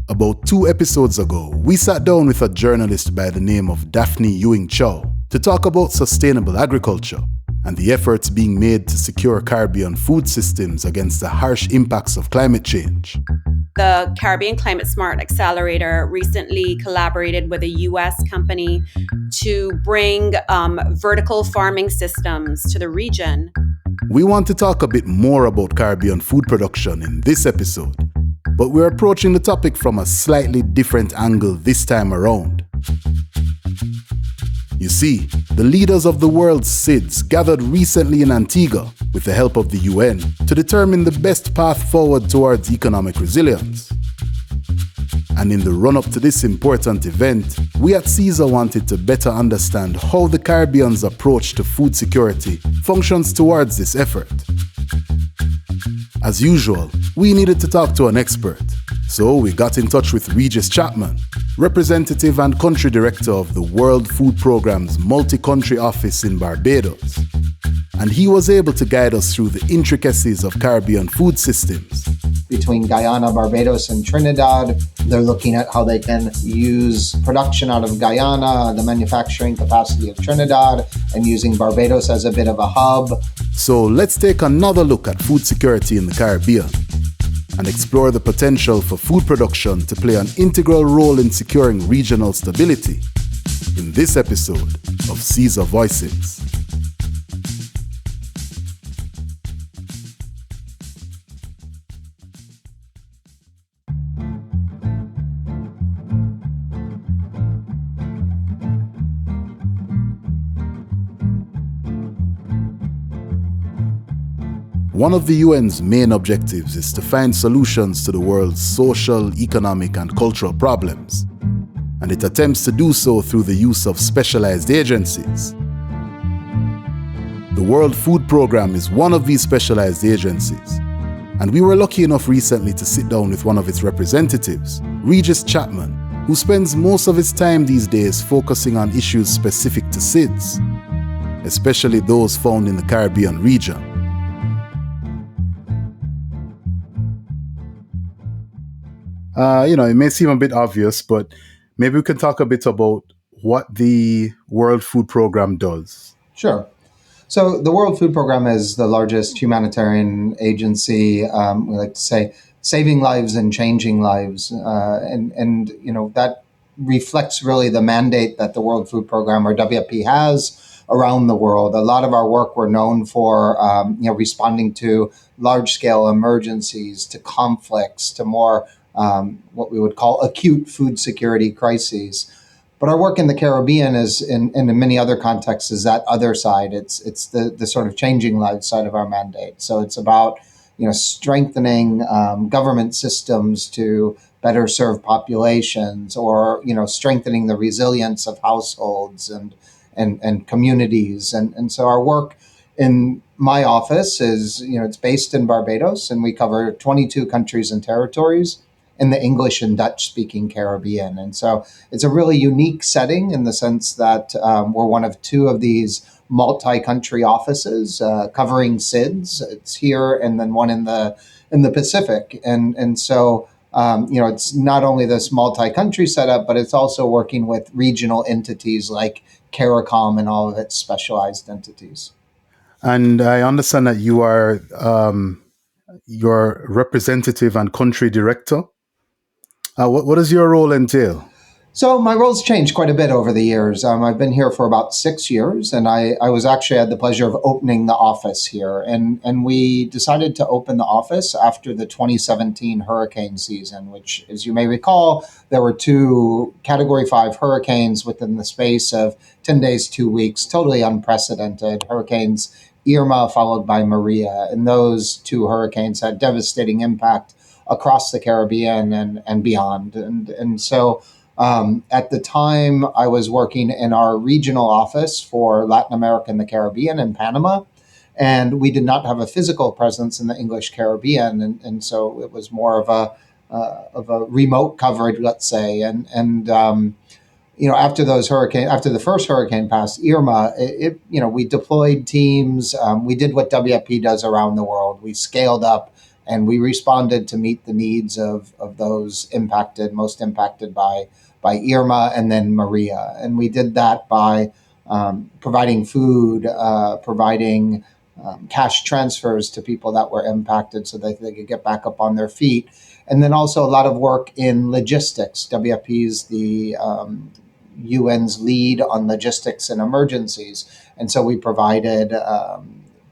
About 2 episodes ago, we sat down with a journalist by the name of Daphne Ewing Chow to talk about sustainable agriculture and the efforts being made to secure Caribbean food systems against the harsh impacts of climate change. The Caribbean Climate Smart Accelerator recently collaborated with a US company to bring vertical farming systems to the region. We want to talk a bit more about Caribbean food production in this episode, but we're approaching the topic from a slightly different angle this time around. You see, the leaders of the world's SIDS gathered recently in Antigua with the help of the UN to determine the best path forward towards economic resilience. And in the run-up to this important event, we at CESaRE wanted to better understand how the Caribbean's approach to food security functions towards this effort. As usual, we needed to talk to an expert, so we got in touch with Regis Chapman, representative and country director of the World Food Programme's multi-country office in Barbados. And he was able to guide us through the intricacies of Caribbean food systems. Between Guyana, Barbados, and Trinidad, they're looking at how they can use production out of Guyana, the manufacturing capacity of Trinidad, and using Barbados as a bit of a hub. So let's take another look at food security in the Caribbean and explore the potential for food production to play an integral role in securing regional stability in this episode of CESaRE Voices. One of the UN's main objectives is to find solutions to the world's social, economic, and cultural problems, and it attempts to do so through the use of specialized agencies. The World Food Programme is one of these specialized agencies, and we were lucky enough recently to sit down with one of its representatives, Regis Chapman, who spends most of his time these days focusing on issues specific to SIDS, especially those found in the Caribbean region. It may seem a bit obvious, but maybe we can talk a bit about what the World Food Programme does. Sure. So the World Food Programme is the largest humanitarian agency, we like to say, saving lives and changing lives. And that reflects really the mandate that the World Food Programme, or WFP, has around the world. A lot of our work we're known for, responding to large-scale emergencies, to conflicts, to more what we would call acute food security crises. But our work in the Caribbean is, and in many other contexts, is that other side. It's the sort of changing lives side of our mandate. So it's about strengthening government systems to better serve populations, or strengthening the resilience of households and communities. And so our work in my office is it's based in Barbados, and we cover 22 countries and territories in the English and Dutch-speaking Caribbean. And so it's a really unique setting in the sense that we're one of 2 of these multi-country offices covering SIDS. It's here, and then one in the Pacific. And so it's not only this multi-country setup, but it's also working with regional entities like CARICOM and all of its specialized entities. And I understand that you are your representative and country director. What does your role entail? So my role's changed quite a bit over the years. I've been here for about 6 years, and I had the pleasure of opening the office here. And we decided to open the office after the 2017 hurricane season, which, as you may recall, there were 2 Category 5 hurricanes within the space of 10 days, 2 weeks, totally unprecedented. Hurricanes Irma followed by Maria. And those 2 hurricanes had devastating impact across the Caribbean and beyond. And so at the time, I was working in our regional office for Latin America and the Caribbean in Panama, and we did not have a physical presence in the English Caribbean, and so it was more of a remote coverage, let's say. And after the first hurricane passed, Irma, we deployed teams. We did what WFP does around the world. We scaled up and we responded to meet the needs of those most impacted by Irma and then Maria. And we did that by providing food, providing cash transfers to people that were impacted so that they could get back up on their feet. And then also a lot of work in logistics. WFP is the UN's lead on logistics and emergencies. And so we provided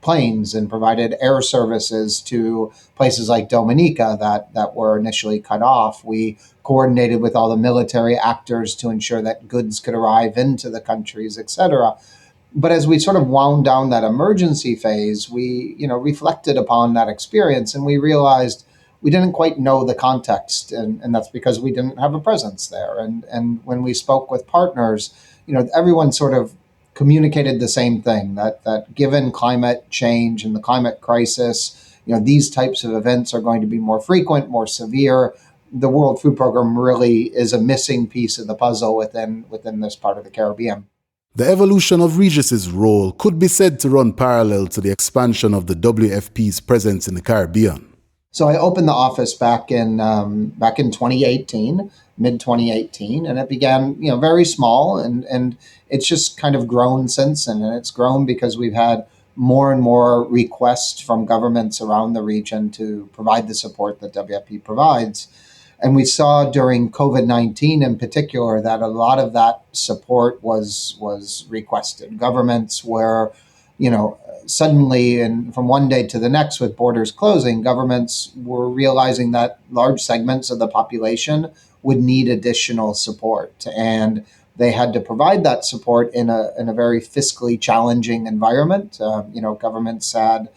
planes and provided air services to places like Dominica that were initially cut off. We coordinated with all the military actors to ensure that goods could arrive into the countries, et cetera. But as we sort of wound down that emergency phase, we reflected upon that experience, and we realized we didn't quite know the context, and that's because we didn't have a presence there. And when we spoke with partners, everyone sort of communicated the same thing, that given climate change and the climate crisis, these types of events are going to be more frequent, more severe. The World Food Program really is a missing piece of the puzzle within this part of the Caribbean. The evolution of Regis's role could be said to run parallel to the expansion of the WFP's presence in the Caribbean. So I opened the office back in 2018, mid 2018, and it began very small, and it's just kind of grown since then. And it's grown because we've had more and more requests from governments around the region to provide the support that WFP provides. And we saw during COVID-19 in particular that a lot of that support was requested. Governments were, suddenly, and from one day to the next with borders closing, governments were realizing that large segments of the population would need additional support. And they had to provide that support in a very fiscally challenging environment. Governments had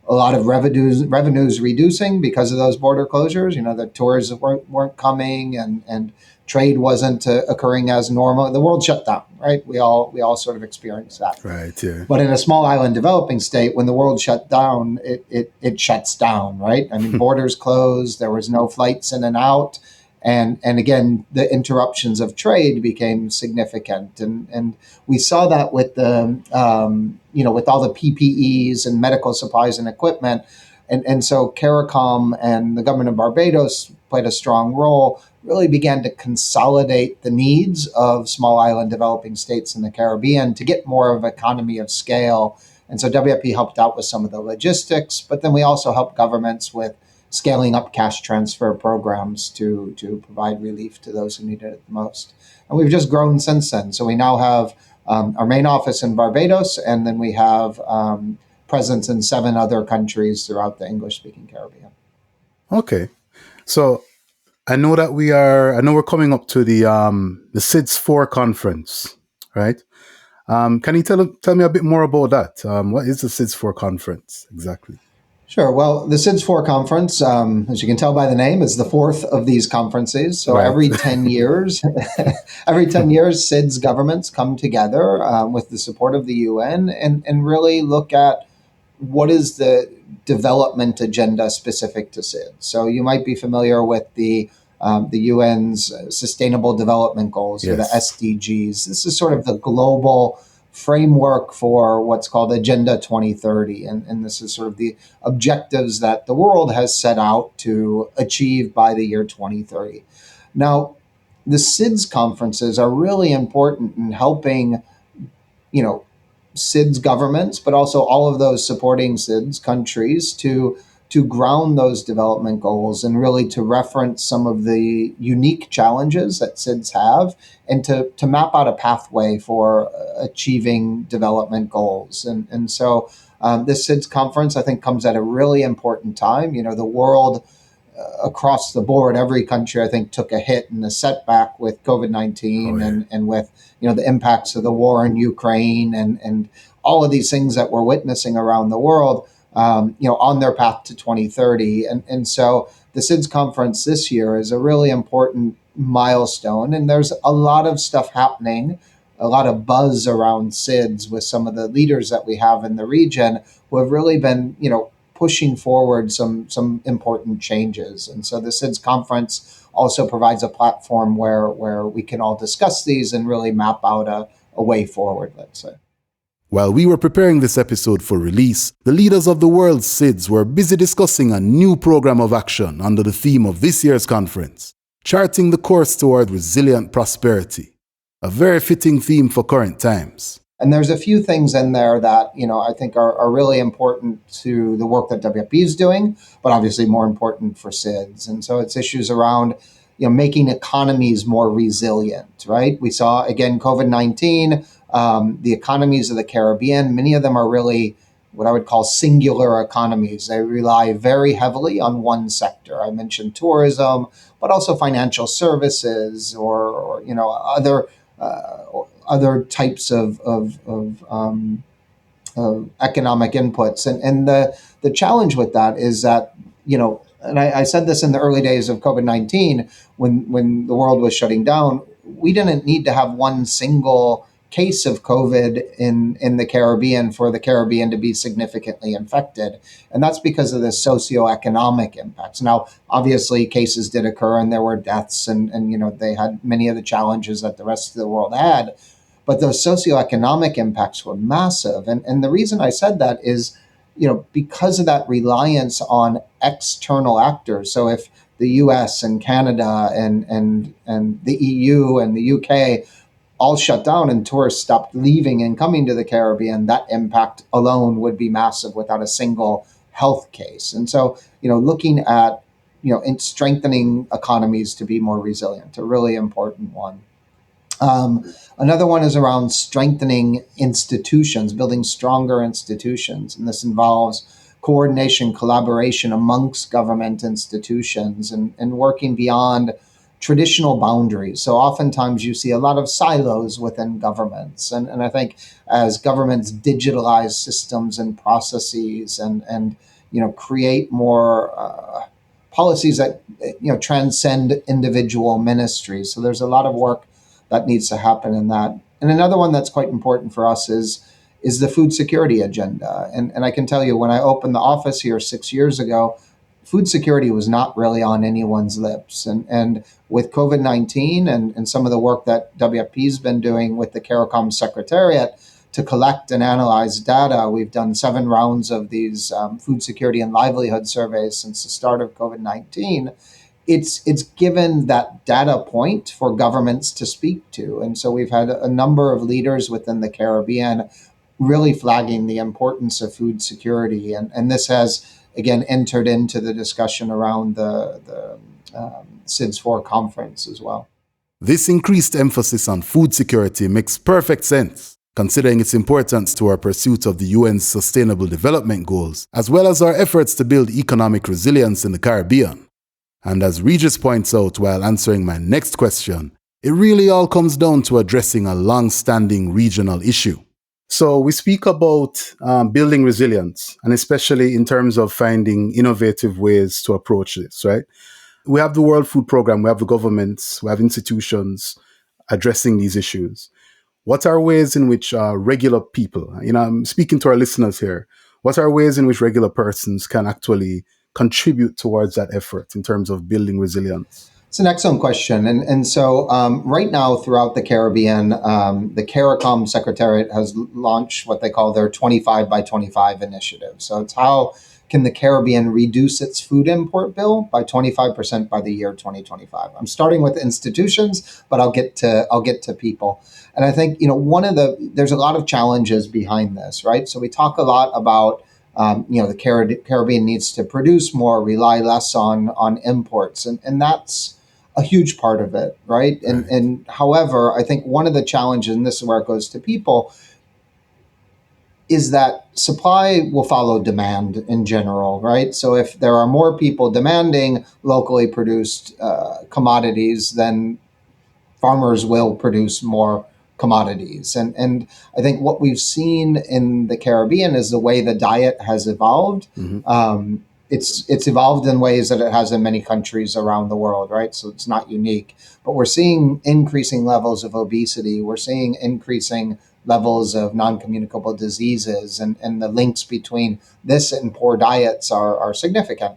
a lot of revenues reducing because of those border closures. The tours weren't coming, and trade wasn't occurring as normal. The world shut down, right? We all sort of experienced that. Right. Yeah. But in a small island developing state, when the world shut down, it shuts down, right? I mean, borders closed. There was no flights in and out. And again, the interruptions of trade became significant, and we saw that with the with all the PPEs and medical supplies and equipment, and so CARICOM and the government of Barbados played a strong role. Really began to consolidate the needs of small island developing states in the Caribbean to get more of economy of scale, and so WFP helped out with some of the logistics, but then we also helped governments with scaling up cash transfer programs to provide relief to those who needed it the most. And we've just grown since then. So we now have our main office in Barbados, and then we have presence in 7 other countries throughout the English-speaking Caribbean. Okay. So I know we're coming up to the SIDS-4 conference, right? Can you tell me a bit more about that? What is the SIDS-4 conference exactly? Sure. Well, the SIDS-4 conference, as you can tell by the name, is the 4th of these conferences. So every 10 years, SIDS governments come together with the support of the UN and really look at what is the development agenda specific to SIDS. So you might be familiar with the UN's Sustainable Development Goals, or the SDGs. This is sort of the global framework for what's called Agenda 2030. And this is sort of the objectives that the world has set out to achieve by the year 2030. Now, the SIDS conferences are really important in helping, SIDS governments, but also all of those supporting SIDS countries to ground those development goals and really to reference some of the unique challenges that SIDS have and to map out a pathway for achieving development goals. And so this SIDS conference, I think, comes at a really important time. The world across the board, every country, I think, took a hit and a setback with COVID-19 and with, the impacts of the war in Ukraine and all of these things that we're witnessing around the world. On their path to 2030. And so the SIDS conference this year is a really important milestone. And there's a lot of stuff happening, a lot of buzz around SIDS with some of the leaders that we have in the region who have really been, pushing forward some important changes. And so the SIDS conference also provides a platform where we can all discuss these and really map out a way forward, let's say. While we were preparing this episode for release, the leaders of the world's SIDS were busy discussing a new program of action under the theme of this year's conference, charting the course toward resilient prosperity. A very fitting theme for current times. And there's a few things in there that, I think are really important to the work that WFP is doing, but obviously more important for SIDS. And so it's issues around, making economies more resilient, right? We saw, again, COVID-19, the economies of the Caribbean, many of them are really what I would call singular economies. They rely very heavily on one sector. I mentioned tourism, but also financial services or other types of economic inputs. And the challenge with that is that, and I said this in the early days of COVID-19, when the world was shutting down, we didn't need to have one single case of COVID in the Caribbean for the Caribbean to be significantly infected. And that's because of the socioeconomic impacts. Now, obviously, cases did occur and there were deaths and they had many of the challenges that the rest of the world had. But those socioeconomic impacts were massive. And the reason I said that is, because of that reliance on external actors. So if the US and Canada and the EU and the UK all shut down and tourists stopped leaving and coming to the Caribbean, that impact alone would be massive without a single health case. And so, looking at, in strengthening economies to be more resilient, a really important one. Another one is around strengthening institutions, building stronger institutions. And this involves coordination, collaboration amongst government institutions and working beyond traditional boundaries. So oftentimes you see a lot of silos within governments. And I think as governments digitalize systems and processes and create more policies that transcend individual ministries. So there's a lot of work that needs to happen in that. And another one that's quite important for us is the food security agenda. And I can tell you, when I opened the office here 6 years ago, food security was not really on anyone's lips. And with COVID-19 and some of the work that WFP's been doing with the CARICOM Secretariat to collect and analyze data, we've done 7 rounds of these food security and livelihood surveys since the start of COVID-19. It's given that data point for governments to speak to. And so we've had a number of leaders within the Caribbean really flagging the importance of food security. And this has, again, entered into the discussion around the SIDS-4 conference as well. This increased emphasis on food security makes perfect sense, considering its importance to our pursuit of the UN's Sustainable Development Goals, as well as our efforts to build economic resilience in the Caribbean. And as Regis points out while answering my next question, it really all comes down to addressing a long-standing regional issue. So we speak about building resilience, and especially in terms of finding innovative ways to approach this, right? We have the World Food Programme, we have the governments, we have institutions addressing these issues. What are ways in which regular people, I'm speaking to our listeners here, what are ways in which regular persons can actually contribute towards that effort in terms of building resilience? It's an excellent question. And so right now throughout the Caribbean, the CARICOM Secretariat has launched what they call their 25 by 25 initiative. So it's how can the Caribbean reduce its food import bill by 25% by the year 2025. I'm starting with institutions, but I'll get to people. And I think, there's a lot of challenges behind this, right? So we talk a lot about the Caribbean needs to produce more, rely less on imports. And that's a huge part of it, right? And however, I think one of the challenges, and this is where it goes to people, is that supply will follow demand in general, right? So if there are more people demanding locally produced commodities, then farmers will produce more commodities. And I think what we've seen in the Caribbean is the way the diet has evolved. Mm-hmm. It's evolved in ways that it has in many countries around the world, right? So it's not unique. But we're seeing increasing levels of obesity. We're seeing increasing levels of non-communicable diseases, and the links between this and poor diets are significant.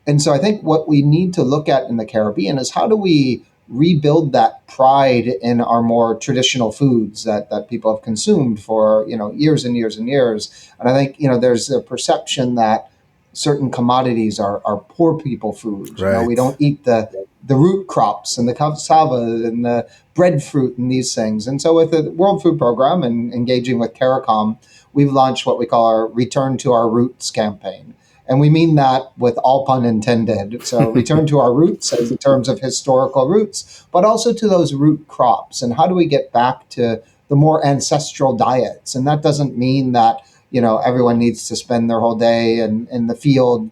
And so I think what we need to look at in the Caribbean is how do we rebuild that pride in our more traditional foods that people have consumed for, years and years and years. And I think, there's a perception that certain commodities are poor people food. Right. We don't eat the root crops and the cassava and the breadfruit and these things. And so with the World Food Program and engaging with CARICOM, we've launched what we call our Return to Our Roots campaign. And we mean that with all pun intended. So return to our roots in terms of historical roots, but also to those root crops. And how do we get back to the more ancestral diets? And that doesn't mean that, everyone needs to spend their whole day in the field,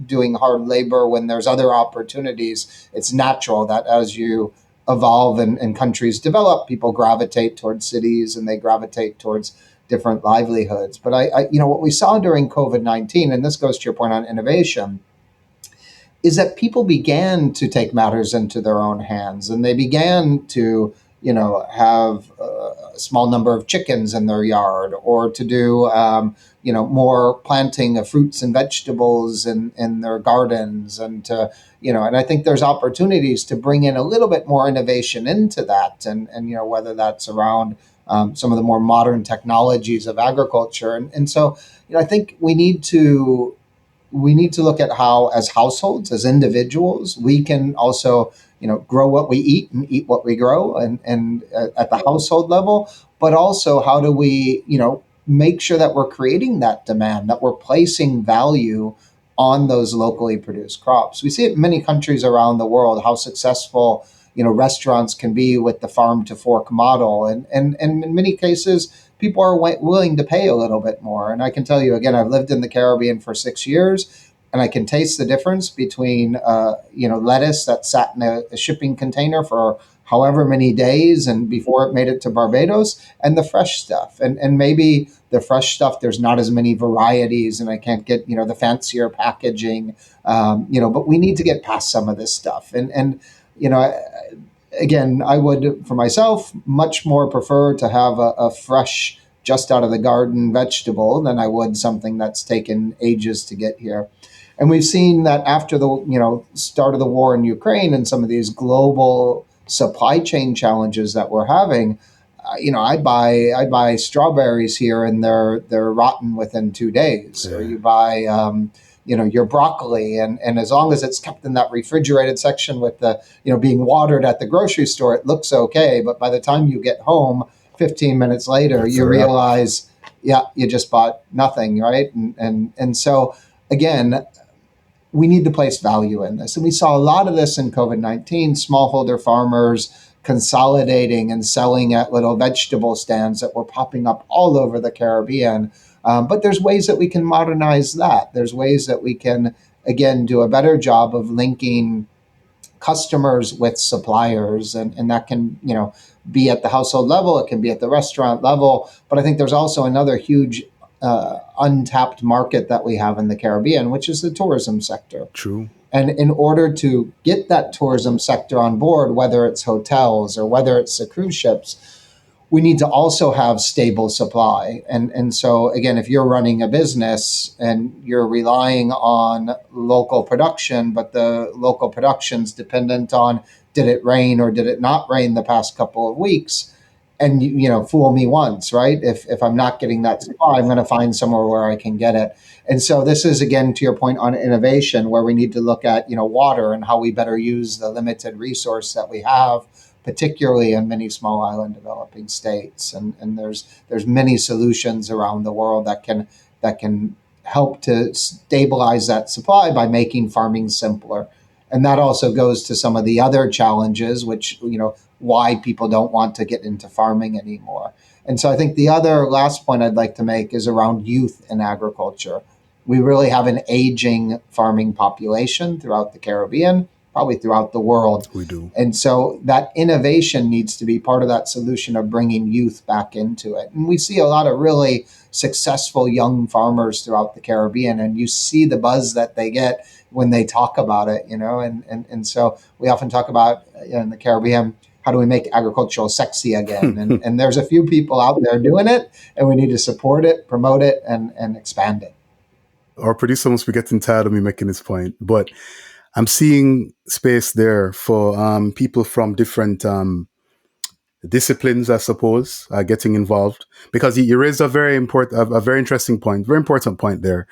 doing hard labor when there's other opportunities. It's natural that as you evolve and countries develop, people gravitate towards cities and they gravitate towards different livelihoods. But what we saw during COVID-19, and this goes to your point on innovation, is that people began to take matters into their own hands, and they began to, have a small number of chickens in their yard, or to do, more planting of fruits and vegetables in their gardens, and to, and I think there's opportunities to bring in a little bit more innovation into that, and whether that's around some of the more modern technologies of agriculture. And so, I think we need to look at how, as households, as individuals, we can also, grow what we eat and eat what we grow, and at the household level, but also how do we, make sure that we're creating that demand, that we're placing value on those locally produced crops. We see it in many countries around the world, how successful restaurants can be with the farm to fork model. And in many cases, people are willing to pay a little bit more. And I can tell you, again, I've lived in the Caribbean for 6 years, and I can taste the difference between, lettuce that sat in a shipping container for however many days and before it made it to Barbados, and the fresh stuff. And maybe the fresh stuff, there's not as many varieties, and I can't get, the fancier packaging, but we need to get past some of this stuff. And again, I would, for myself, much more prefer to have a fresh, just out of the garden vegetable than I would something that's taken ages to get here. And we've seen that after the start of the war in Ukraine and some of these global supply chain challenges that we're having, I buy strawberries here and they're rotten within 2 days. Yeah. Or you buy your broccoli, and as long as it's kept in that refrigerated section with the being watered at the grocery store, it looks okay. But by the time you get home 15 minutes later, you realize, you just bought nothing, right? And so again, we need to place value in this. And we saw a lot of this in COVID-19, smallholder farmers consolidating and selling at little vegetable stands that were popping up all over the Caribbean. But there's ways that we can modernize that. There's ways that we can, again, do a better job of linking customers with suppliers. And that can, be at the household level, it can be at the restaurant level. But I think there's also another huge untapped market that we have in the Caribbean, which is the tourism sector. True. And in order to get that tourism sector on board, whether it's hotels or whether it's the cruise ships, we need to also have stable supply. And so, again, if you're running a business and you're relying on local production, but the local production's dependent on did it rain or did it not rain the past couple of weeks, and fool me once, right? If I'm not getting that supply, I'm going to find somewhere where I can get it. And so this is, again, to your point on innovation, where we need to look at water and how we better use the limited resource that we have, particularly in many small island developing states. And there's many solutions around the world that can help to stabilize that supply by making farming simpler. And that also goes to some of the other challenges, which why people don't want to get into farming anymore. And so I think the other last point I'd like to make is around youth in agriculture. We really have an aging farming population throughout the Caribbean, probably throughout the world. We do. And so that innovation needs to be part of that solution of bringing youth back into it. And we see a lot of really successful young farmers throughout the Caribbean, and you see the buzz that they get when they talk about it, and so we often talk about in the Caribbean, how do we make agricultural sexy again? And there's a few people out there doing it, and we need to support it, promote it, and expand it. Our producer must be getting tired of me making this point, but I'm seeing space there for people from different disciplines, I suppose, getting involved, because you raised a very important, a very interesting point, very important point there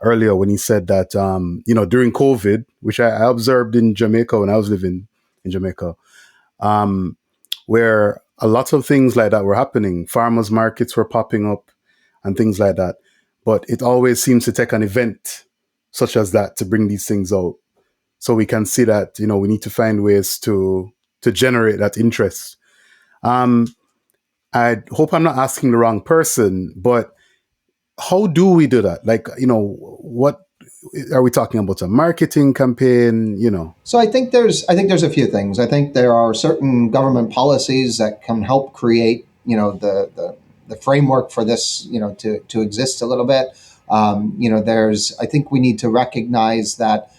earlier when he said that during COVID, which I observed in Jamaica when I was living in Jamaica, where a lot of things like that were happening. Farmers markets were popping up and things like that, but it always seems to take an event such as that to bring these things out. So we can see that we need to find ways to generate that interest. I hope I'm not asking the wrong person, but how do we do that? Like, what are we talking about? A marketing campaign, So I think there's a few things. I think there are certain government policies that can help create the framework for this to exist a little bit. I think we need to recognize that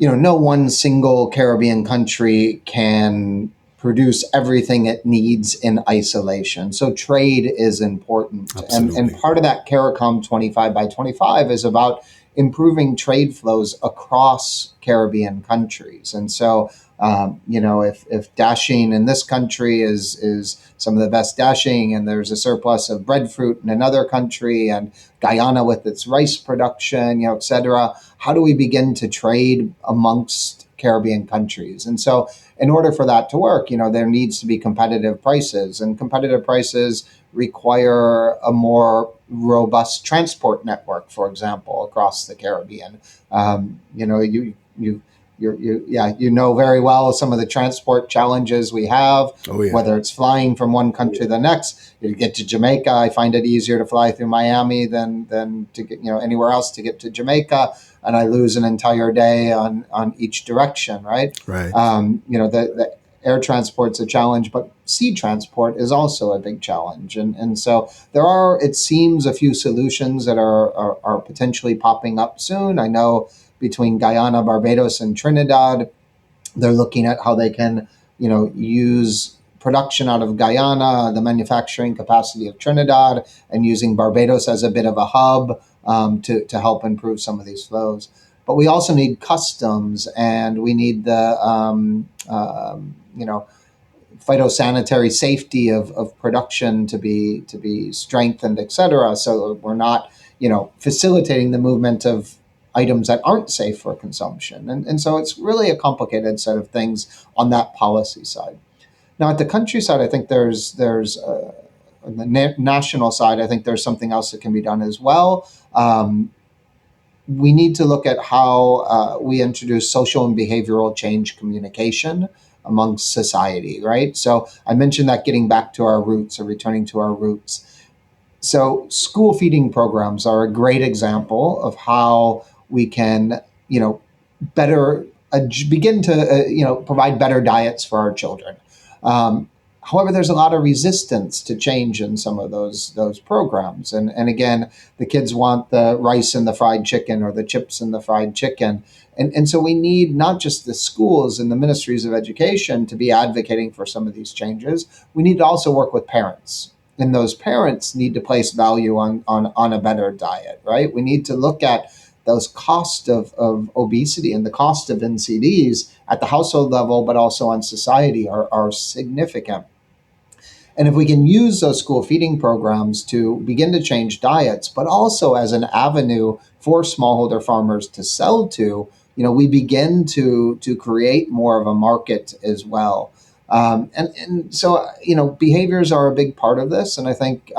no one single Caribbean country can produce everything it needs in isolation. So trade is important. And part of that CARICOM 25 by 25 is about improving trade flows across Caribbean countries. And so, if dashing in this country is some of the best dashing, and there's a surplus of breadfruit in another country, and Guyana with its rice production, et cetera, how do we begin to trade amongst Caribbean countries? And so in order for that to work, there needs to be competitive prices, and competitive prices require a more robust transport network, for example, across the Caribbean. You know very well some of the transport challenges we have, whether it's flying from one country to the next. You get to Jamaica, I find it easier to fly through Miami than to get anywhere else to get to Jamaica, and I lose an entire day on each direction, right? Right. The air transport's a challenge, but sea transport is also a big challenge. And so there are, it seems, a few solutions that are potentially popping up soon. I know between Guyana, Barbados, and Trinidad, they're looking at how they can, use production out of Guyana, the manufacturing capacity of Trinidad, and using Barbados as a bit of a hub to help improve some of these flows. But we also need customs, and we need the phytosanitary safety of production to be strengthened, et cetera. So we're not facilitating the movement of items that aren't safe for consumption. And so it's really a complicated set of things on that policy side. Now, at the countryside, I think there's on the national side, I think there's something else that can be done as well. We need to look at how we introduce social and behavioral change communication amongst society, right? So I mentioned that getting back to our roots or returning to our roots. So school feeding programs are a great example of how we can, better begin to, provide better diets for our children. However, there's a lot of resistance to change in some of those programs. And again, the kids want the rice and the fried chicken, or the chips and the fried chicken. And so we need not just the schools and the ministries of education to be advocating for some of these changes. We need to also work with parents. And those parents need to place value on a better diet, right? We need to look at those costs of obesity and the cost of NCDs at the household level, but also on society are significant. And if we can use those school feeding programs to begin to change diets, but also as an avenue for smallholder farmers to sell to, we begin to create more of a market as well. And so, behaviors are a big part of this. And I think,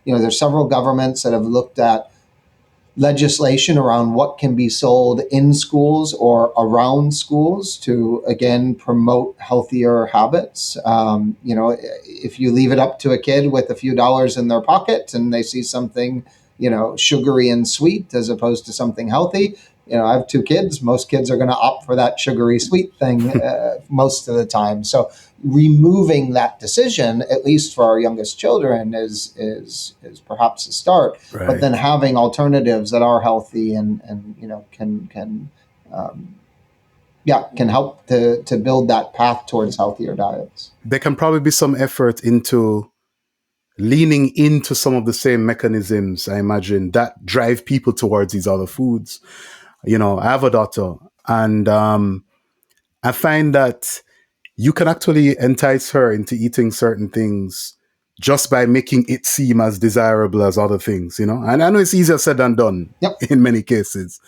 there's several governments that have looked at legislation around what can be sold in schools or around schools to, again, promote healthier habits. If you leave it up to a kid with a few dollars in their pocket and they see something, sugary and sweet as opposed to something healthy, I have two kids. Most kids are going to opt for that sugary sweet thing most of the time. So removing that decision, at least for our youngest children, is perhaps a start. Right. But then having alternatives that are healthy and can help to build that path towards healthier diets. There can probably be some effort into leaning into some of the same mechanisms, I imagine, that drive people towards these other foods. I have a daughter, And I find that you can actually entice her into eating certain things just by making it seem as desirable as other things, you know. And I know it's easier said than done Yep. in many cases,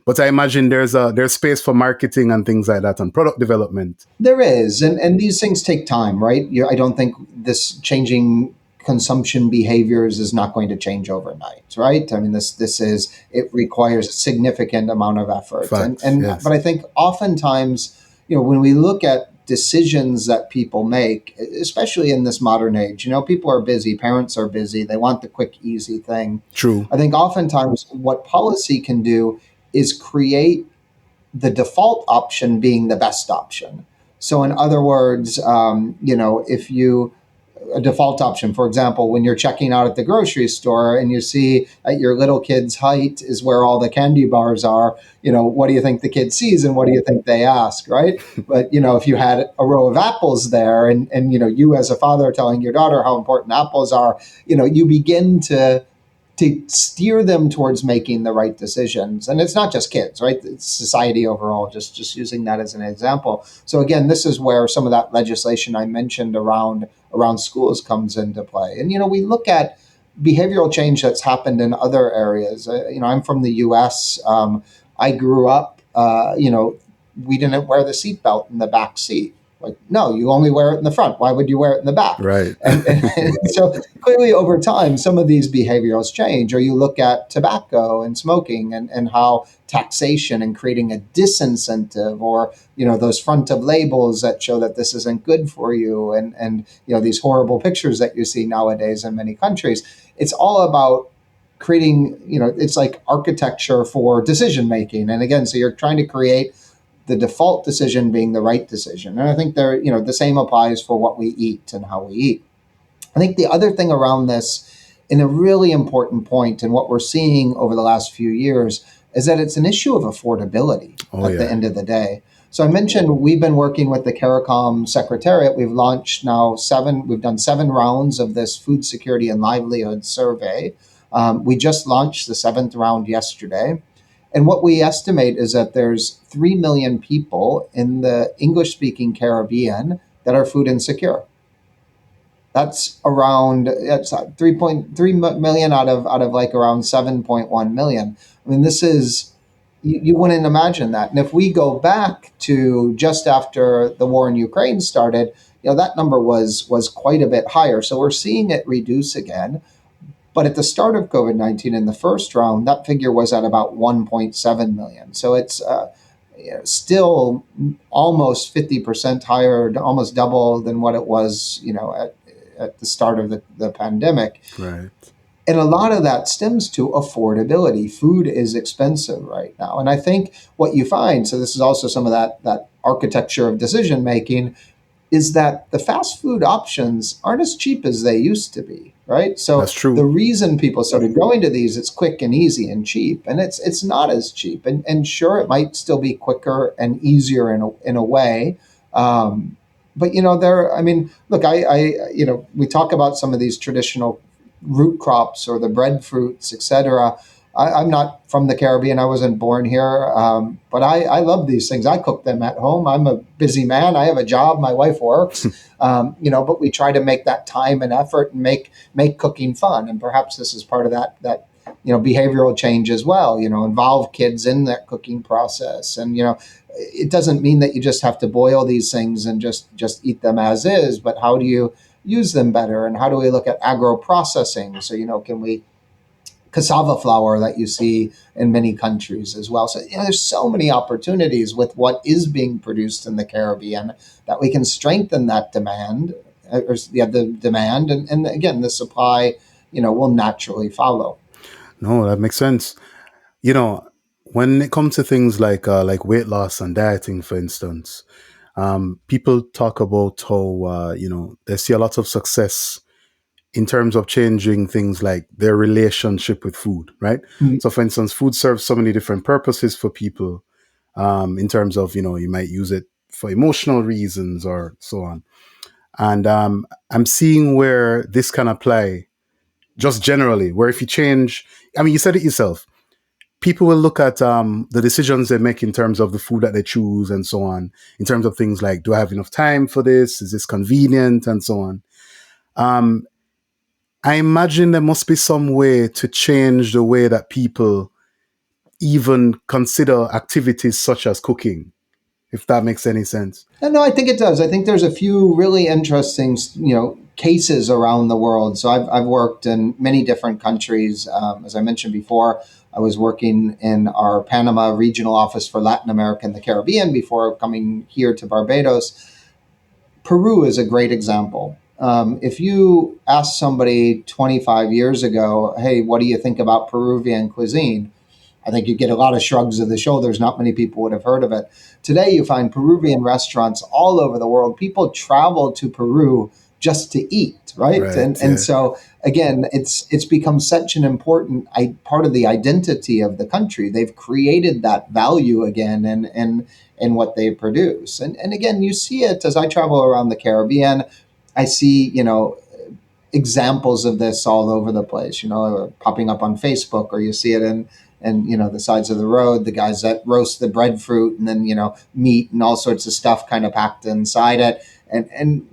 but I imagine there's space for marketing and things like that and product development. There is, and these things take time, right? I don't think this changing consumption behaviors is not going to change overnight, right? I mean, this is it requires a significant amount of effort, Facts, and yes. but I think oftentimes, when we look at decisions that people make, especially in this modern age, people are busy, parents are busy, they want the quick, easy thing. True. I think oftentimes what policy can do is create the default option being the best option. So, in other words, if you a default option, for example, when you're checking out at the grocery store and you see at your little kid's height is where all the candy bars are, what do you think the kid sees and what do you think they ask, right? But, if you had a row of apples there and you as a father telling your daughter how important apples are, you begin to steer them towards making the right decisions. And it's not just kids, right? It's society overall, just using that as an example. So again, this is where some of that legislation I mentioned around schools comes into play. And, we look at behavioral change that's happened in other areas. I'm from the US. I grew up, we didn't wear the seatbelt in the back seat. Like, no, you only wear it in the front. Why would you wear it in the back? Right. And so clearly over time, some of these behaviors change. Or you look at tobacco and smoking and how taxation and creating a disincentive, or, those front of labels that show that this isn't good for you. And these horrible pictures that you see nowadays in many countries. It's all about creating, it's like architecture for decision making. And again, so you're trying to create the default decision being the right decision. And I think the same applies for what we eat and how we eat. I think the other thing around this, and a really important point, and what we're seeing over the last few years, is that it's an issue of affordability the end of the day. So I mentioned we've been working with the CARICOM Secretariat. We've launched we've done 7 rounds of this food security and livelihood survey. We just launched the 7th round yesterday. And what we estimate is that there's 3 million people in the English-speaking Caribbean that are food insecure. That's 3.3 million out of like around 7.1 million. I mean, this is, you wouldn't imagine that. And if we go back to just after the war in Ukraine started, that number was quite a bit higher. So we're seeing it reduce again. But at the start of COVID-19 in the first round, that figure was at about 1.7 million. So it's still almost 50% higher, almost double than what it was, at the start of the pandemic. Right. And a lot of that stems to affordability. Food is expensive right now. And I think what you find, so this is also some of that architecture of decision making, is that the fast food options aren't as cheap as they used to be, right? So that's true. The reason people started going to these, it's quick and easy and cheap, and it's not as cheap. And sure, it might still be quicker and easier in a way. But look, we talk about some of these traditional root crops or the breadfruits, etc. I'm not from the Caribbean. I wasn't born here, but I love these things. I cook them at home. I'm a busy man. I have a job. My wife works, but we try to make that time and effort and make cooking fun. And perhaps this is part of that behavioral change as well. Involve kids in that cooking process. And it doesn't mean that you just have to boil these things and just eat them as is. But how do you use them better? And how do we look at agro processing? So can we cassava flour that you see in many countries as well. So there's so many opportunities with what is being produced in the Caribbean that we can strengthen that demand, the demand, and again, the supply, will naturally follow. No, that makes sense. When it comes to things like weight loss and dieting, for instance, people talk about how they see a lot of success in terms of changing things like their relationship with food, right? Mm-hmm. So, for instance, food serves so many different purposes for people. In terms of you might use it for emotional reasons or so on. And I'm seeing where this can apply just generally. Where if you change, I mean, you said it yourself. people will look at the decisions they make in terms of the food that they choose and so on, in terms of things like, do I have enough time for this? Is this convenient? And so on. I imagine there must be some way to change the way that people even consider activities such as cooking, if that makes any sense. No, I think it does. I think there's a few really interesting, cases around the world. So I've worked in many different countries. As I mentioned before, I was working in our Panama regional office for Latin America and the Caribbean before coming here to Barbados. Peru is a great example. If you ask somebody 25 years ago, hey, what do you think about Peruvian cuisine? I think you get a lot of shrugs of the shoulders. Not many people would have heard of it. Today, you find Peruvian restaurants all over the world. People travel to Peru just to eat, right? Right, And so again, it's become such an important part of the identity of the country. They've created that value again, in what they produce. And again, you see it as I travel around the Caribbean. I see, examples of this all over the place, popping up on Facebook, or you see it in the sides of the road, the guys that roast the breadfruit and then, meat and all sorts of stuff kind of packed inside it. And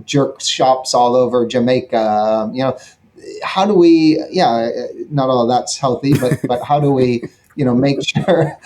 jerk shops all over Jamaica. How do we, not all of that's healthy, but how do we, make sure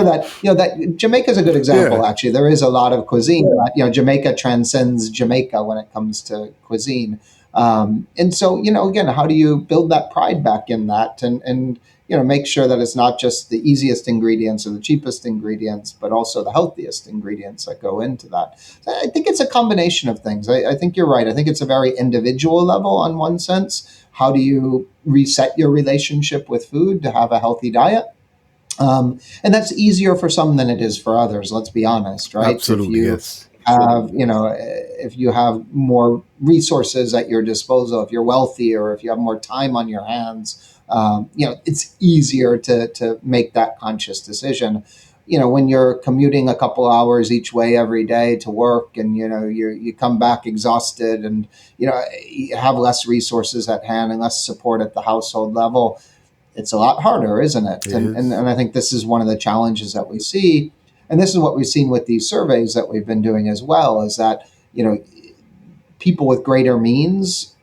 that, that Jamaica is a good example. Yeah. Actually, there is a lot of cuisine, but, Jamaica transcends Jamaica when it comes to cuisine. And so, again, how do you build that pride back in that and make sure that it's not just the easiest ingredients or the cheapest ingredients, but also the healthiest ingredients that go into that. So I think it's a combination of things. I think you're right. I think it's a very individual level on one sense. How do you reset your relationship with food to have a healthy diet? And that's easier for some than it is for others. Let's be honest, right? Absolutely, yes. If you have more resources at your disposal, if you're wealthy, or if you have more time on your hands, it's easier to make that conscious decision. When you're commuting a couple hours each way every day to work, and you come back exhausted, and you have less resources at hand and less support at the household level, it's a lot harder, isn't it? And I think this is one of the challenges that we see. And this is what we've seen with these surveys that we've been doing as well, is that, people with greater means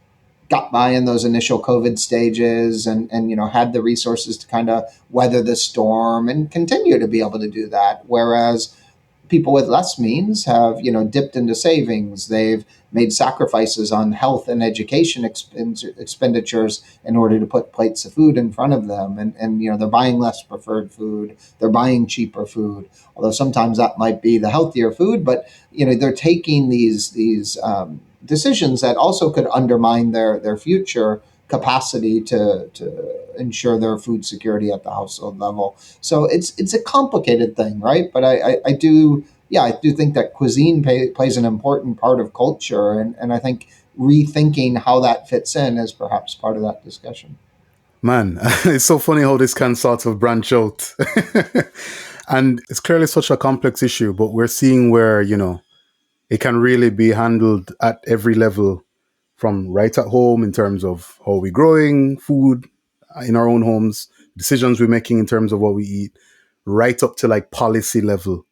got by in those initial COVID stages and had the resources to kind of weather the storm and continue to be able to do that. Whereas people with less means have, dipped into savings. They've made sacrifices on health and education expenditures in order to put plates of food in front of them. And they're buying less preferred food. They're buying cheaper food, although sometimes that might be the healthier food. But, they're taking these decisions that also could undermine their future capacity to ensure their food security at the household level. So it's a complicated thing, right? But I do think that cuisine plays an important part of culture, and I think rethinking how that fits in is perhaps part of that discussion. Man, it's so funny how this can sort of branch out. And it's clearly such a complex issue, but we're seeing where, it can really be handled at every level, from right at home in terms of how we're growing food in our own homes, decisions we're making in terms of what we eat, right up to like policy level.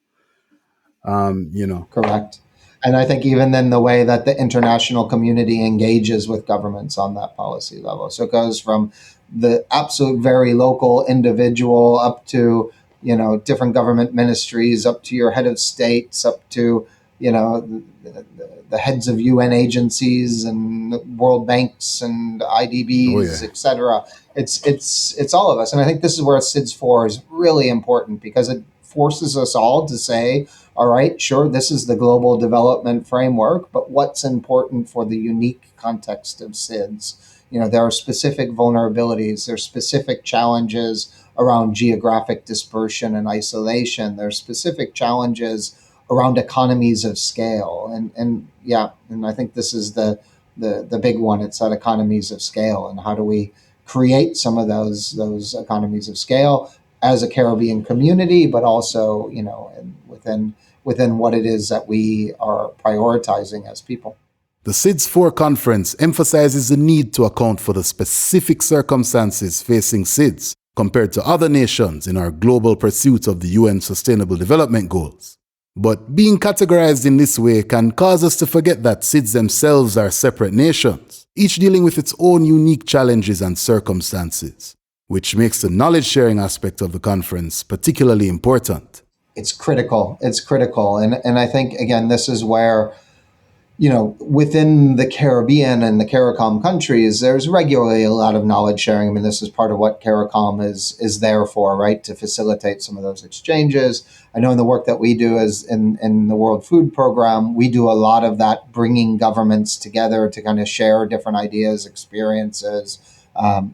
Correct. And I think even then the way that the international community engages with governments on that policy level. So it goes from the absolute very local individual up to, different government ministries, up to your head of states, up to, the heads of UN agencies and World Banks and IDBs, et cetera. It's all of us. And I think this is where SIDS-4 is really important, because it forces us all to say, all right, sure, this is the global development framework, but what's important for the unique context of SIDS? There are specific vulnerabilities, there's specific challenges around geographic dispersion and isolation, there's specific challenges around economies of scale. And I think this is the big one. It's that economies of scale, and how do we create some of those economies of scale as a Caribbean community, but also, within what it is that we are prioritizing as people. The SIDS-4 conference emphasizes the need to account for the specific circumstances facing SIDS compared to other nations in our global pursuit of the UN Sustainable Development Goals. But being categorized in this way can cause us to forget that SIDS themselves are separate nations, each dealing with its own unique challenges and circumstances, which makes the knowledge-sharing aspect of the conference particularly important. It's critical. It's critical. And I think, again, this is where, within the Caribbean and the CARICOM countries, there's regularly a lot of knowledge sharing. I mean, this is part of what CARICOM is there for, right? To facilitate some of those exchanges. I know in the work that we do as in the World Food Program, we do a lot of that, bringing governments together to kind of share different ideas, experiences.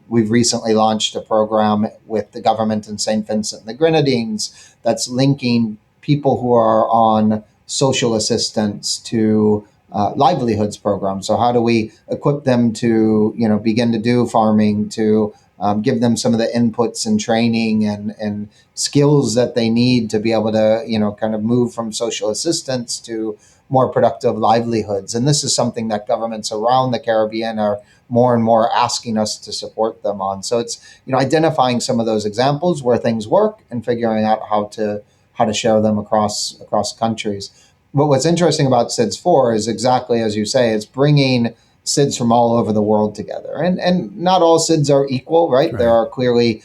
We've recently launched a program with the government in St. Vincent and the Grenadines that's linking people who are on social assistance to livelihoods programs. So how do we equip them to, begin to do farming, to give them some of the inputs and training and skills that they need to be able to, kind of move from social assistance to more productive livelihoods. And this is something that governments around the Caribbean are more and more asking us to support them on. So it's, identifying some of those examples where things work and figuring out how to share them across countries. But what's interesting about SIDS-4 is exactly as you say, it's bringing SIDS from all over the world together. And not all SIDS are equal, right? There are clearly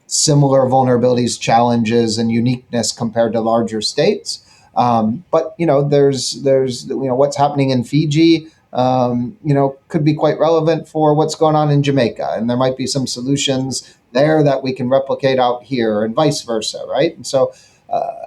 similar vulnerabilities, challenges, and uniqueness compared to larger states. But there's what's happening in Fiji, could be quite relevant for what's going on in Jamaica, and there might be some solutions there that we can replicate out here, and vice versa, right? And so,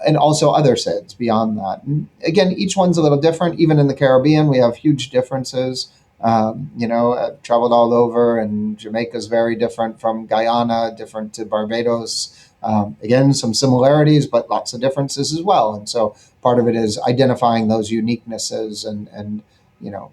and also other SIDS beyond that. And again, each one's a little different. Even in the Caribbean, we have huge differences. I've traveled all over, and Jamaica's very different from Guyana, different to Barbados. Again, some similarities, but lots of differences as well. And so part of it is identifying those uniquenesses and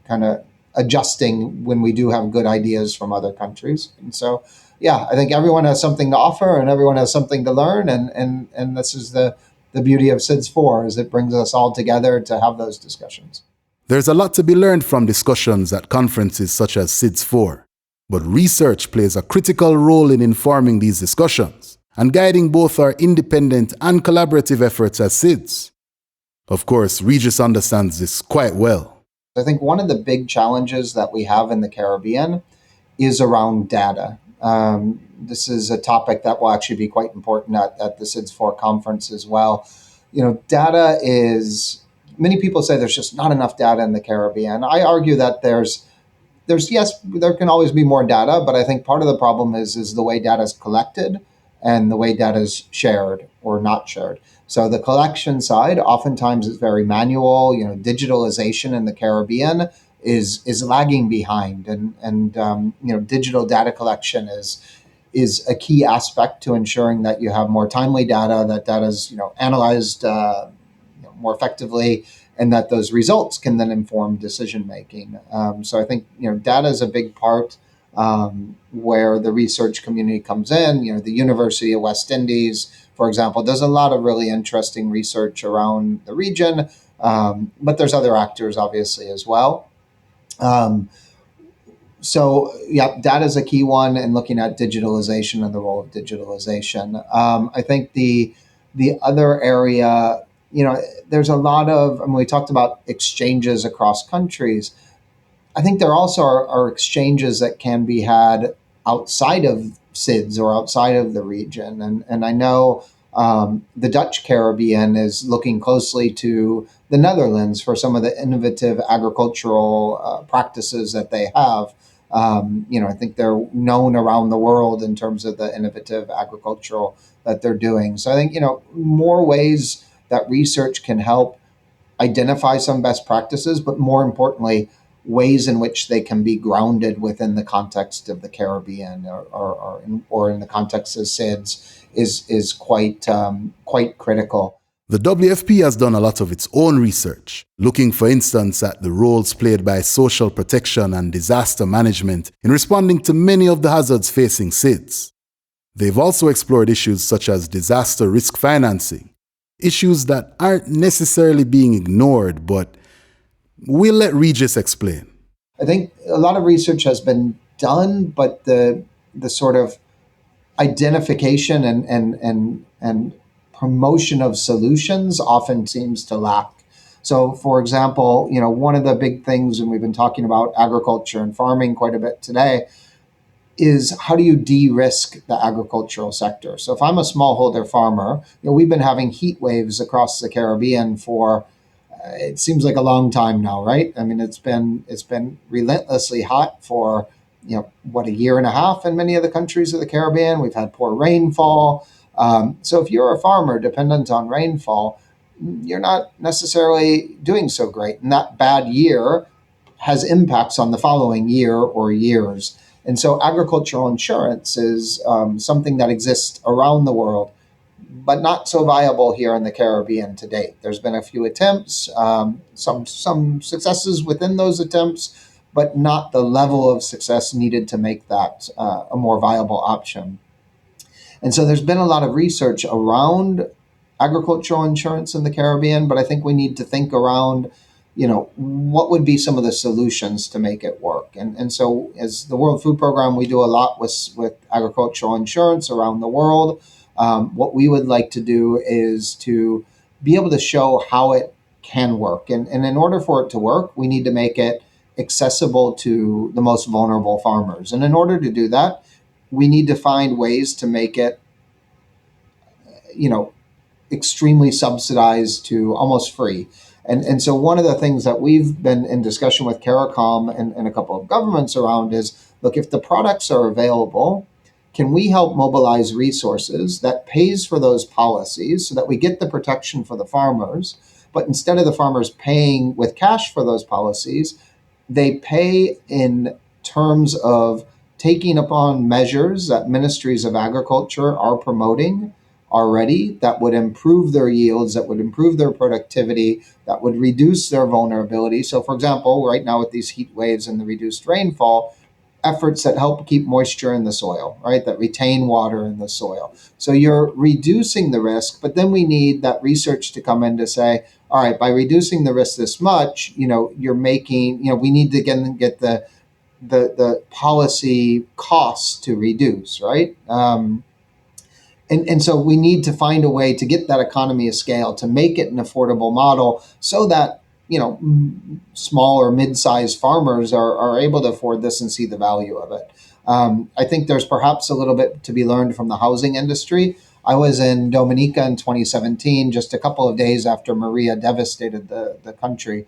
kind of adjusting when we do have good ideas from other countries. And so, I think everyone has something to offer and everyone has something to learn. And this is the beauty of SIDS-4, is it brings us all together to have those discussions. There's a lot to be learned from discussions at conferences such as SIDS-4, but research plays a critical role in informing these discussions and guiding both our independent and collaborative efforts as SIDS. Of course, Regis understands this quite well. I think one of the big challenges that we have in the Caribbean is around data. This is a topic that will actually be quite important at the SIDS-4 conference as well. Data is, many people say there's just not enough data in the Caribbean. I argue that there's yes, there can always be more data, but I think part of the problem is the way data is collected and the way data is shared or not shared. So the collection side oftentimes is very manual. Digitalization in the Caribbean is lagging behind, and digital data collection is a key aspect to ensuring that you have more timely data, that data is analyzed more effectively, and that those results can then inform decision making. So I think data is a big part where the research community comes in. The University of West Indies, for example, does a lot of really interesting research around the region, but there's other actors obviously as well. So data is a key one, and looking at digitalization and the role of digitalization. I think the other area, there's a lot of, we talked about exchanges across countries. I think there also are exchanges that can be had outside of SIDS or outside of the region. And I know the Dutch Caribbean is looking closely to the Netherlands for some of the innovative agricultural practices that they have. I think they're known around the world in terms of the innovative agricultural that they're doing. So I think, more ways that research can help identify some best practices, but more importantly, ways in which they can be grounded within the context of the Caribbean or in the context of SIDS is quite critical. The WFP has done a lot of its own research, looking, for instance, at the roles played by social protection and disaster management in responding to many of the hazards facing SIDS. They've also explored issues such as disaster risk financing, issues that aren't necessarily being ignored, but we'll let Regis explain. I think a lot of research has been done, but the sort of identification and promotion of solutions often seems to lack. So, for example, one of the big things, and we've been talking about agriculture and farming quite a bit today, is how do you de-risk the agricultural sector? So if I'm a smallholder farmer, we've been having heat waves across the Caribbean for it seems like a long time now, right? I mean, it's been relentlessly hot for a year and a half in many of the countries of the Caribbean. We've had poor rainfall. So if you're a farmer dependent on rainfall, you're not necessarily doing so great, and that bad year has impacts on the following year or years. And so agricultural insurance is something that exists around the world, but not so viable here in the Caribbean to date. There's been a few attempts, some successes within those attempts, but not the level of success needed to make that a more viable option. And so there's been a lot of research around agricultural insurance in the Caribbean, but I think we need to think around, what would be some of the solutions to make it work. And so as the World Food Program, we do a lot with agricultural insurance around the world. What we would like to do is to be able to show how it can work. And in order for it to work, we need to make it accessible to the most vulnerable farmers. And in order to do that, we need to find ways to make it, extremely subsidized to almost free. And so one of the things that we've been in discussion with CARICOM and a couple of governments around is, look, if the products are available, can we help mobilize resources that pays for those policies so that we get the protection for the farmers, but instead of the farmers paying with cash for those policies, they pay in terms of taking upon measures that ministries of agriculture are promoting already that would improve their yields, that would improve their productivity, that would reduce their vulnerability. So, for example, right now with these heat waves and the reduced rainfall, efforts that help keep moisture in the soil, right, that retain water in the soil. So you're reducing the risk, but then we need that research to come in to say, all right, by reducing the risk this much, you're making, we need to get the policy costs to reduce, right? And so we need to find a way to get that economy of scale, to make it an affordable model so that, small or mid-sized farmers are able to afford this and see the value of it. I think there's perhaps a little bit to be learned from the housing industry. I was in Dominica in 2017, just a couple of days after Maria devastated the country.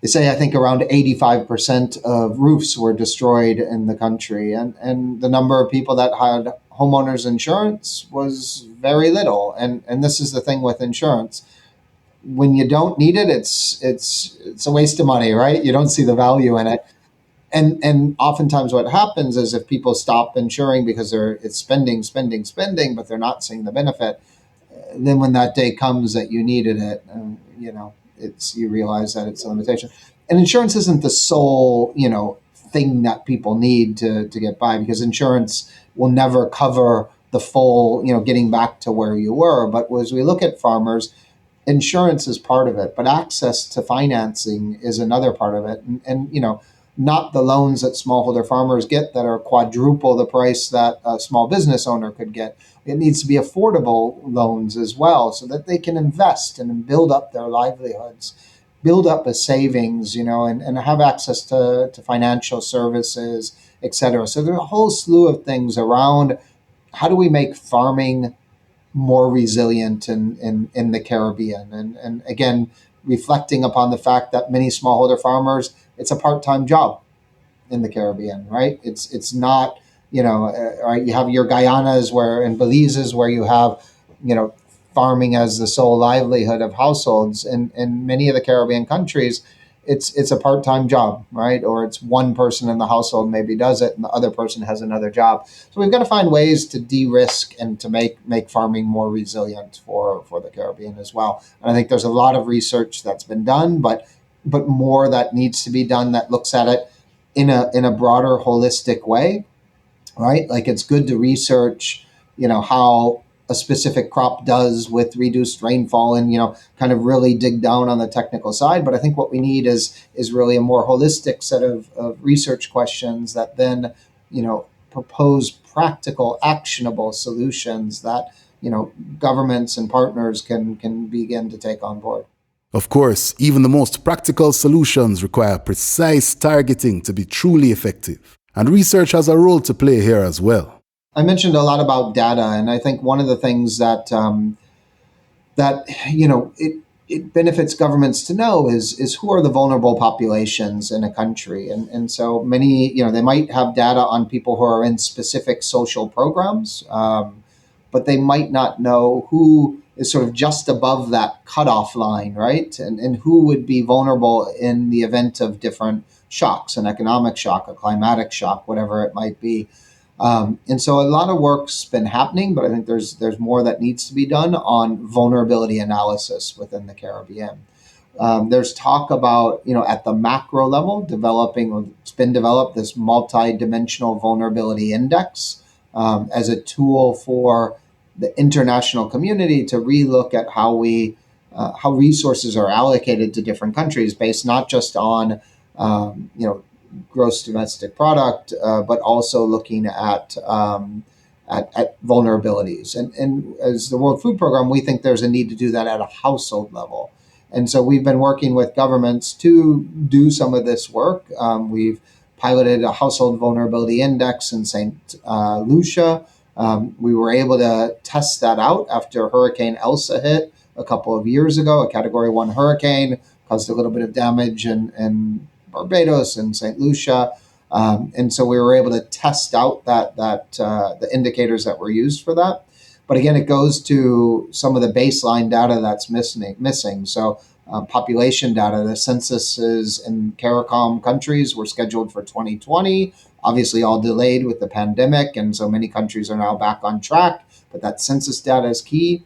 They say, I think, around 85% of roofs were destroyed in the country. And the number of people that had homeowners insurance was very little. And this is the thing with insurance. When you don't need it, it's a waste of money, right? You don't see the value in it. And oftentimes what happens is if people stop insuring because it's spending, but they're not seeing the benefit, then when that day comes that you needed it, you realize that it's a limitation. And insurance isn't the sole, thing that people need to get by, because insurance will never cover the full, getting back to where you were. But as we look at farmers, insurance is part of it, but access to financing is another part of it. And not the loans that smallholder farmers get that are quadruple the price that a small business owner could get. It needs to be affordable loans as well, so that they can invest and build up their livelihoods, build up a savings, and have access to financial services, et cetera. So there's a whole slew of things around how do we make farming more resilient in the Caribbean. And again, reflecting upon the fact that many smallholder farmers, it's a part-time job in the Caribbean, right? It's not, right, you have your Guyanas and Belizes where you have, farming as the sole livelihood of households. And in many of the Caribbean countries, it's a part-time job, right? Or it's one person in the household maybe does it and the other person has another job. So we've got to find ways to de-risk and to make farming more resilient for the Caribbean as well. And I think there's a lot of research that's been done, but more that needs to be done that looks at it in a broader, holistic way, right? Like it's good to research, how a specific crop does with reduced rainfall, and kind of really dig down on the technical side. But I think what we need is really a more holistic set of research questions that then propose practical, actionable solutions that governments and partners can begin to take on board. Of course, even the most practical solutions require precise targeting to be truly effective, and research has a role to play here as well. I mentioned a lot about data, and I think one of the things that it benefits governments to know is who are the vulnerable populations in a country, and so many they might have data on people who are in specific social programs, but they might not know who is sort of just above that cutoff line, right? And who would be vulnerable in the event of different shocks, an economic shock, a climatic shock, whatever it might be. And so a lot of work's been happening, but I think there's more that needs to be done on vulnerability analysis within the Caribbean. There's talk about, at the macro level, it's been developed this multi-dimensional vulnerability index as a tool for the international community to relook at how resources are allocated to different countries based not just on, gross domestic product, but also looking at vulnerabilities. And as the World Food Program, we think there's a need to do that at a household level. And so we've been working with governments to do some of this work. We've piloted a household vulnerability index in St. Lucia. We were able to test that out after Hurricane Elsa hit a couple of years ago. A Category 1 hurricane caused a little bit of damage in Barbados and St. Lucia. And so we were able to test out the indicators that were used for that. But again, it goes to some of the baseline data that's missing. So population data, the censuses in CARICOM countries were scheduled for 2020, obviously all delayed with the pandemic. And so many countries are now back on track, but that census data is key.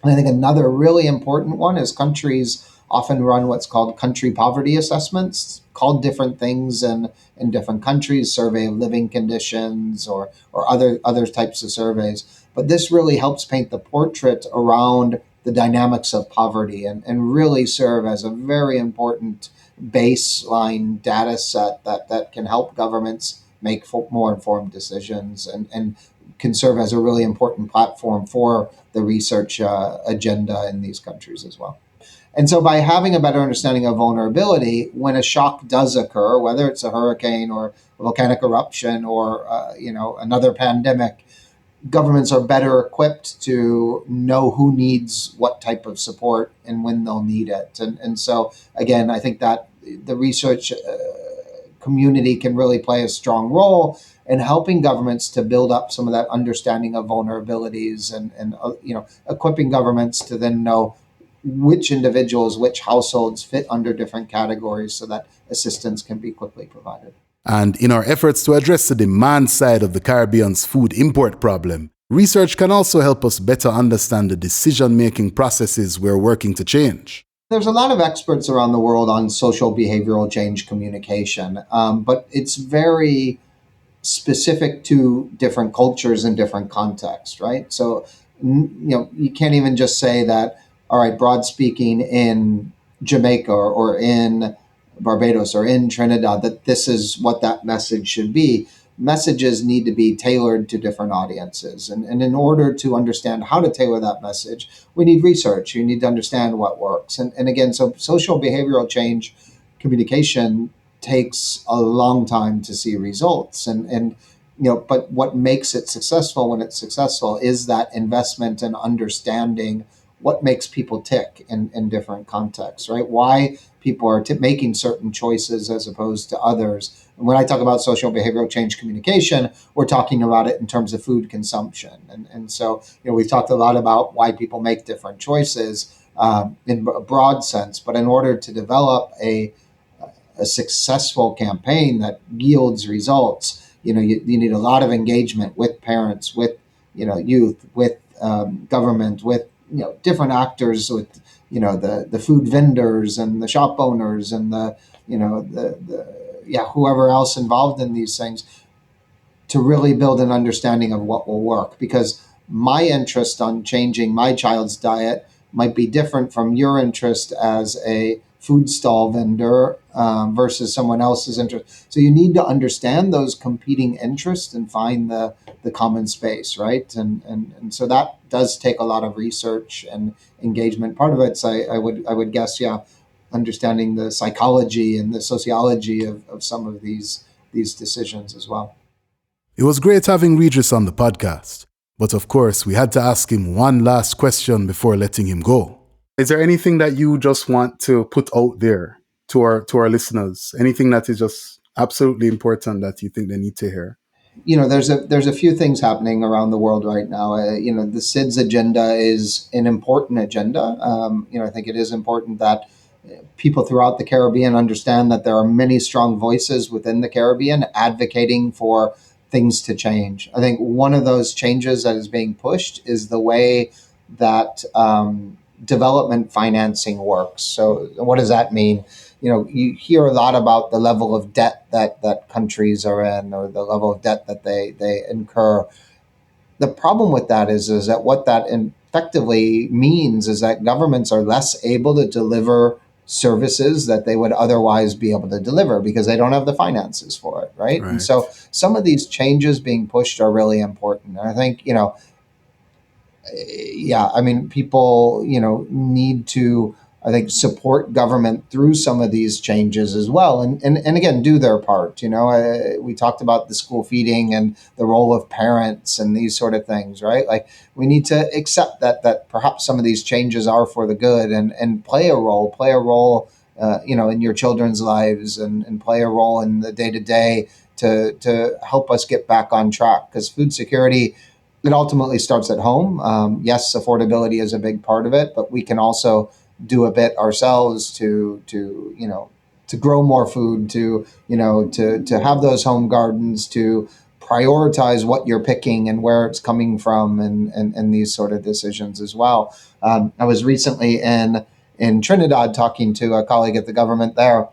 And I think another really important one is countries often run what's called country poverty assessments, called different things in different countries, survey of living conditions or other types of surveys. But this really helps paint the portrait around the dynamics of poverty and really serve as a very important baseline data set that can help governments make more informed decisions and can serve as a really important platform for the research agenda in these countries as well. And so by having a better understanding of vulnerability, when a shock does occur, whether it's a hurricane or a volcanic eruption or another pandemic, governments are better equipped to know who needs what type of support and when they'll need it. And so, again, I think that the research community can really play a strong role in helping governments to build up some of that understanding of vulnerabilities and equipping governments to then know which individuals, which households fit under different categories so that assistance can be quickly provided. And in our efforts to address the demand side of the Caribbean's food import problem, research can also help us better understand the decision-making processes we're working to change. There's a lot of experts around the world on social behavioral change communication, but it's very specific to different cultures and different contexts, right? So, you can't even just say that, all right, broad speaking in Jamaica or in Barbados or in Trinidad, that this is what that message should be. Messages need to be tailored to different audiences. And in order to understand how to tailor that message, we need research. You need to understand what works. And again, so social behavioral change communication takes a long time to see results. But what makes it successful when it's successful is that investment and understanding what makes people tick in different contexts, right? Why people are making certain choices as opposed to others. And when I talk about social behavioral change communication, we're talking about it in terms of food consumption. And so, we've talked a lot about why people make different choices in a broad sense, but in order to develop a successful campaign that yields results, you need a lot of engagement with parents, with, youth, with government, with, different actors, with, the food vendors and the shop owners and whoever else involved in these things, to really build an understanding of what will work. Because my interest on changing my child's diet might be different from your interest as a food stall vendor versus someone else's interest. So you need to understand those competing interests and find the common space, right? And so that does take a lot of research and engagement. Part of it's I would guess, understanding the psychology and the sociology of some of these decisions as well. It was great having Regis on the podcast, but of course we had to ask him one last question before letting him go. Is there anything that you just want to put out there to our listeners? Anything that is just absolutely important that you think they need to hear? There's a few things happening around the world right now. The SIDS agenda is an important agenda. I think it is important that people throughout the Caribbean understand that there are many strong voices within the Caribbean advocating for things to change. I think one of those changes that is being pushed is the way that development financing works. So what does that mean? You hear a lot about the level of debt that countries are in, or the level of debt that they incur. The problem with that is that what that effectively means is that governments are less able to deliver services that they would otherwise be able to deliver because they don't have the finances for it, right? And so some of these changes being pushed are really important. And I think, people, need to, I think, support government through some of these changes as well. And again, do their part. We talked about the school feeding and the role of parents and these sort of things, right? Like, we need to accept that perhaps some of these changes are for the good and play a role, in your children's lives and play a role in the day-to-day to help us get back on track. Because food security, it ultimately starts at home. Yes, affordability is a big part of it, but we can also do a bit ourselves to grow more food, to have those home gardens, to prioritize what you're picking and where it's coming from, and these sort of decisions as well. I was recently in Trinidad talking to a colleague at the government there,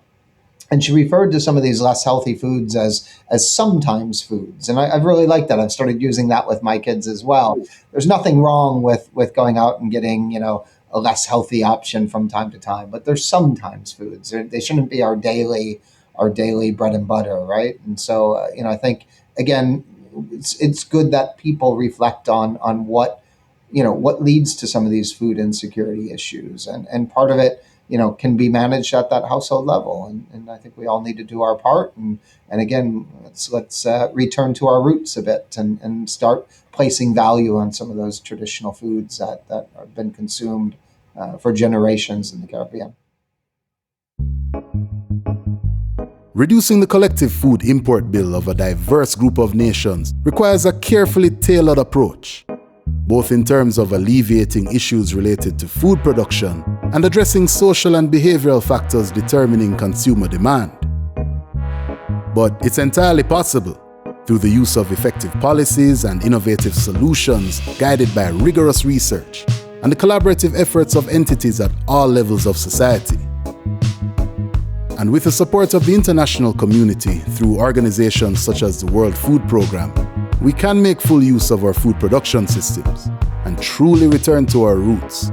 and she referred to some of these less healthy foods as sometimes foods. And I've really liked that. I've started using that with my kids as well. There's nothing wrong with going out and getting, a less healthy option from time to time, but they're sometimes foods. They shouldn't be our daily bread and butter, right? And so, I think, again, it's good that people reflect on what leads to some of these food insecurity issues. And part of it, can be managed at that household level. And I think we all need to do our part. And again, let's return to our roots a bit and start placing value on some of those traditional foods that have been consumed for generations in the Caribbean. Reducing the collective food import bill of a diverse group of nations requires a carefully tailored approach, both in terms of alleviating issues related to food production and addressing social and behavioral factors determining consumer demand. But it's entirely possible through the use of effective policies and innovative solutions guided by rigorous research and the collaborative efforts of entities at all levels of society. And with the support of the international community through organizations such as the World Food Programme, we can make full use of our food production systems and truly return to our roots,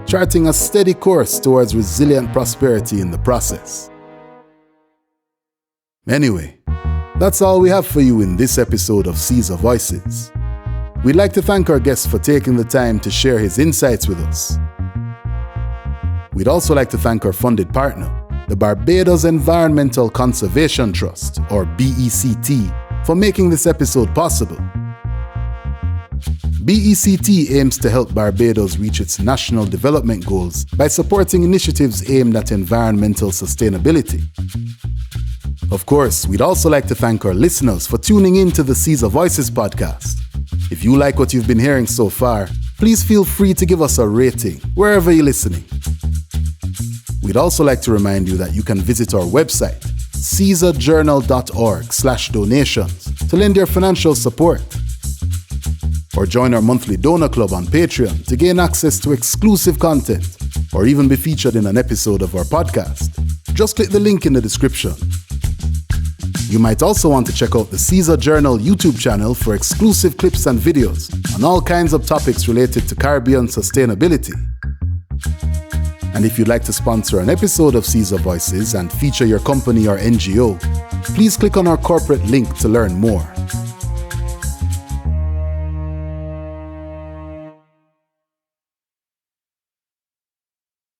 charting a steady course towards resilient prosperity in the process. Anyway, that's all we have for you in this episode of CESaRE Voices. We'd like to thank our guest for taking the time to share his insights with us. We'd also like to thank our funded partner, the Barbados Environmental Conservation Trust, or BECT, for making this episode possible. BECT aims to help Barbados reach its national development goals by supporting initiatives aimed at environmental sustainability. Of course, we'd also like to thank our listeners for tuning in to the CESaRE Voices podcast. If you like what you've been hearing so far, please feel free to give us a rating wherever you're listening. We'd also like to remind you that you can visit our website, CESARjournal.org/donations, to lend your financial support. Or join our monthly donor club on Patreon to gain access to exclusive content, or even be featured in an episode of our podcast. Just click the link in the description. You might also want to check out the CESaRE Journal YouTube channel for exclusive clips and videos on all kinds of topics related to Caribbean sustainability. And if you'd like to sponsor an episode of CESaRE Voices and feature your company or NGO, please click on our corporate link to learn more.